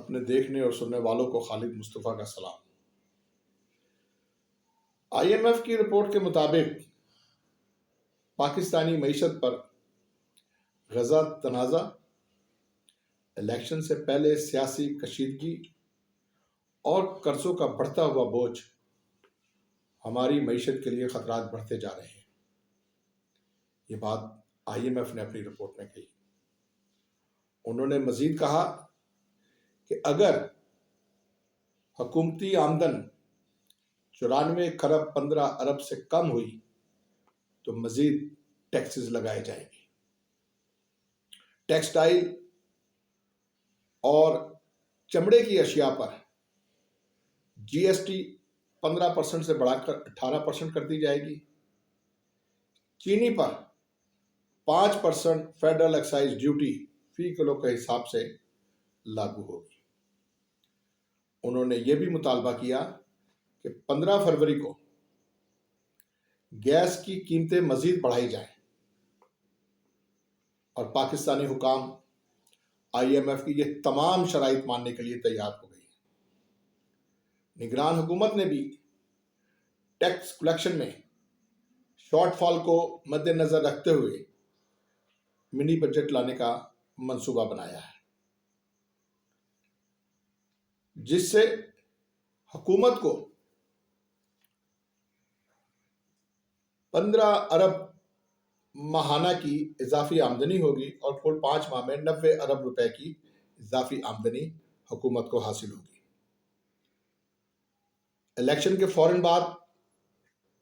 اپنے دیکھنے اور سننے والوں کو خالد مصطفیٰ کا سلام۔ آئی ایم ایف کی رپورٹ کے مطابق پاکستانی معیشت پر غزہ تنازع، الیکشن سے پہلے سیاسی کشیدگی اور قرضوں کا بڑھتا ہوا بوجھ ہماری معیشت کے لیے خطرات بڑھتے جا رہے ہیں۔ یہ بات آئی ایم ایف نے اپنی رپورٹ میں کہی۔ انہوں نے مزید کہا کہ اگر حکومتی آمدن 94 خرب 15 ارب سے کم ہوئی تو مزید ٹیکسز لگائے جائیں گے۔ ٹیکسٹائل اور چمڑے کی اشیاء پر جی ایس ٹی 15% سے بڑھا کر 18% کر دی جائے گی۔ چینی پر 5% فیڈرل ایکسائز ڈیوٹی فی کلو کے حساب سے لاگو ہوگی۔ انہوں نے یہ بھی مطالبہ کیا کہ 15 فروری کو گیس کی قیمتیں مزید بڑھائی جائیں، اور پاکستانی حکام آئی ایم ایف کی یہ تمام شرائط ماننے کے لیے تیار ہو گئی ہیں۔ نگران حکومت نے بھی ٹیکس کلیکشن میں شارٹ فال کو مد نظر رکھتے ہوئے منی بجٹ لانے کا منصوبہ بنایا ہے، جس سے حکومت کو 15 ارب ماہانہ کی اضافی آمدنی ہوگی اور کل 5 ماہ میں 90 ارب روپے کی اضافی آمدنی حکومت کو حاصل ہوگی۔ الیکشن کے فوراً بعد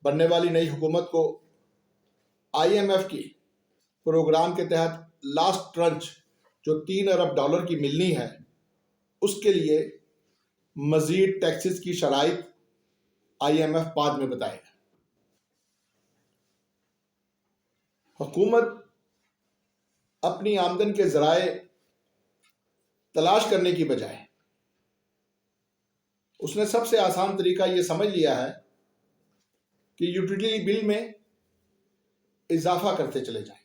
بننے والی نئی حکومت کو آئی ایم ایف کی پروگرام کے تحت لاسٹ ٹرنچ جو 3 ارب ڈالر کی ملنی ہے، اس کے لیے مزید ٹیکسز کی شرائط آئی ایم ایف بعد میں بتائے گا۔ حکومت اپنی آمدن کے ذرائع تلاش کرنے کی بجائے اس نے سب سے آسان طریقہ یہ سمجھ لیا ہے کہ یوٹیلیٹی بل میں اضافہ کرتے چلے جائیں۔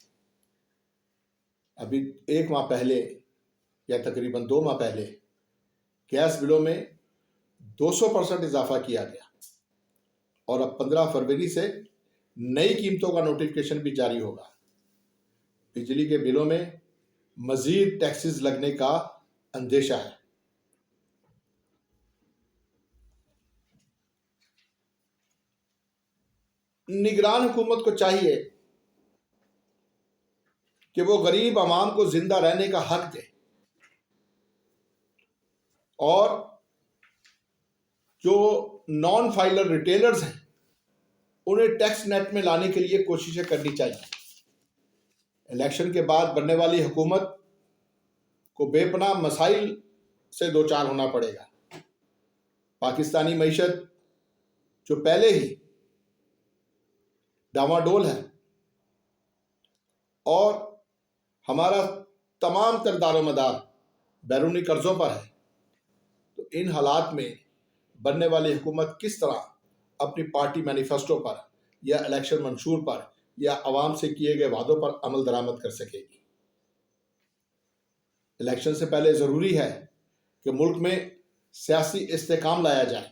ابھی 1 ماہ پہلے یا تقریباً 2 ماہ پہلے گیس بلوں میں 200% اضافہ کیا گیا، اور اب 15 فروری سے نئی قیمتوں کا نوٹیفکیشن بھی جاری ہوگا۔ بجلی کے بلوں میں مزید ٹیکسز لگنے کا اندیشہ ہے۔ نگران حکومت کو چاہیے کہ وہ غریب عوام کو زندہ رہنے کا حق دے، اور جو نان فائلر ریٹیلرز ہیں انہیں ٹیکس نیٹ میں لانے کے لیے کوششیں کرنی چاہیے۔ الیکشن کے بعد بننے والی حکومت کو بے پناہ مسائل سے دوچار ہونا پڑے گا۔ پاکستانی معیشت جو پہلے ہی ڈاواڈول ہے اور ہمارا تمام تر دار و مدار بیرونی قرضوں پر ہے، تو ان حالات میں بننے والی حکومت کس طرح اپنی پارٹی مینیفیسٹو پر یا الیکشن منشور پر یا عوام سے کیے گئے وعدوں پر عمل درآمد کر سکے گی؟ الیکشن سے پہلے ضروری ہے کہ ملک میں سیاسی استحکام لایا جائے،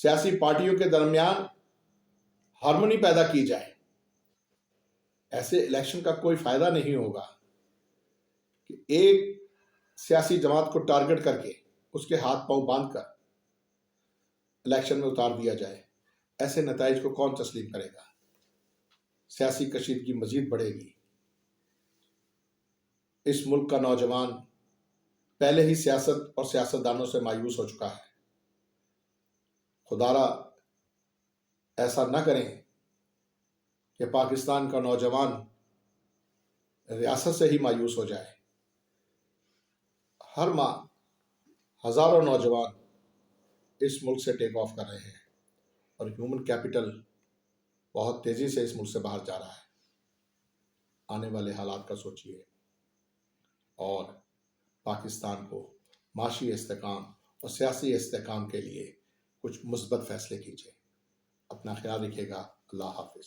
سیاسی پارٹیوں کے درمیان ہارمونی پیدا کی جائے۔ ایسے الیکشن کا کوئی فائدہ نہیں ہوگا کہ ایک سیاسی جماعت کو ٹارگٹ کر کے اس کے ہاتھ پاؤں باندھ کر الیکشن میں اتار دیا جائے۔ ایسے نتائج کو کون تسلیم کرے گا؟ سیاسی کشیدگی مزید بڑھے گی۔ اس ملک کا نوجوان پہلے ہی سیاست اور سیاستدانوں سے مایوس ہو چکا ہے۔ خدارا ایسا نہ کریں کہ پاکستان کا نوجوان ریاست سے ہی مایوس ہو جائے۔ ہر ماہ ہزاروں نوجوان اس ملک سے ٹیک آف کر رہے ہیں، اور ہیومن کیپٹل بہت تیزی سے اس ملک سے باہر جا رہا ہے۔ آنے والے حالات کا سوچیے اور پاکستان کو معاشی استحکام اور سیاسی استحکام کے لیے کچھ مثبت فیصلے کیجیے۔ اپنا خیال رکھیے گا۔ اللہ حافظ۔